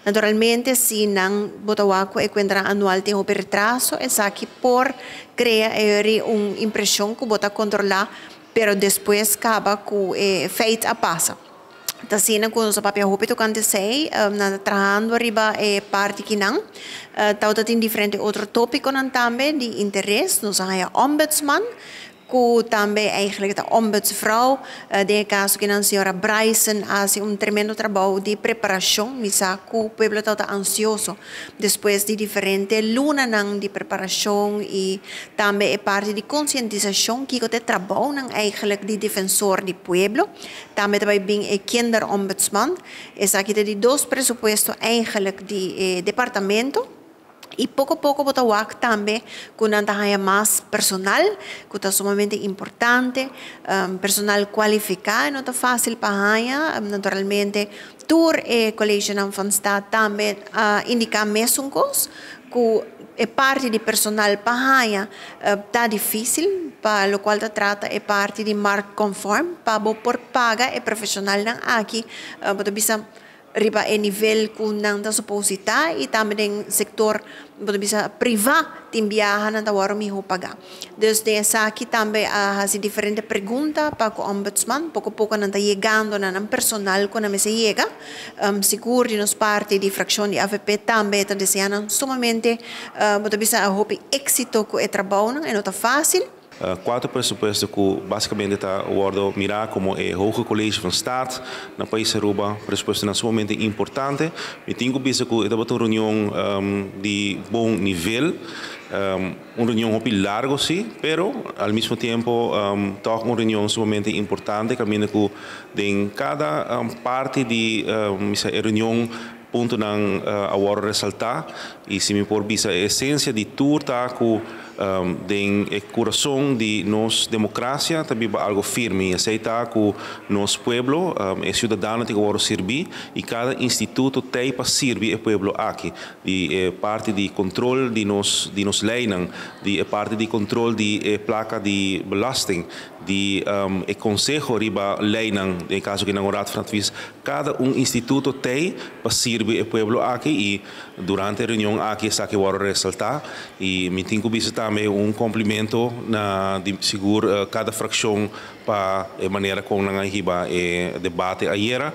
Naturalmente, si nang Botawaco encuentra anual tem o retraso, es aquí por crear una impresión que bota controlar, pero después acaba con feita a passa. Tasina com os papel hopi to kante sei na trabajando arriba parte que não tauta tem diferente outro tópico nan também de interesse nos há ombudsman que também eigenlijk de ombudsvrouw de caso que a senhora Bryson faz tremendo trabalho de preparação misa que o pueblo está ansioso depois de diferente luna de preparação e também é parte de conscientização que o trabalho eigenlijk de defensor do pueblo também bem é kinderombudsman é aqui de dois presupuestos eigenlijk de departamento. E pouco a pouco Botawac também com mais personal, que está sumamente importante, personal qualificado, não está fácil para naturalmente, tour e colégio van Stad também indicar mesmo coisa, que é parte de personal para está difícil, para o qual trata é parte de marco conforme, para por paga é profissional aqui, para bisa riba e nível que não está suposita e também setor bisa privado tem viaja na tawaro mi pagar. Desde essa aqui também há diferentes perguntas para o ombudsman, pouco a pouco não está chegando na personal quando me se chega, seguro de nos parte de fração de AVP também está desejando sumamente bisa hope êxito com o trabalho, não está fácil. Quatro pressupostos que basicamente está mirar como o Hoge College van Staat na país Aruba, pressuposto sumamente importante. Me tenho visto que é uma reunião de bom nível, uma reunião muito larga sim, pero ao mesmo tempo está uma reunião sumamente importante, caminho que em cada parte de reunião ponto não agora ressaltar e se me por bisa a essência de tudo tá com den coração de nossa democracia também algo firme aceitar que nosso pueblo é cidadão que agora servir e cada instituto tem para servir o pueblo aqui de parte de controle de nos leis de parte de controle de placa de belasting de conselho riba lei em caso que não raad francês cada instituto tem para servir o pueblo aqui e durante a reunião aqui está que agora ressaltar e me tenho visto também cumprimento na de seguro cada fração para a maneira como nós riba debate ayer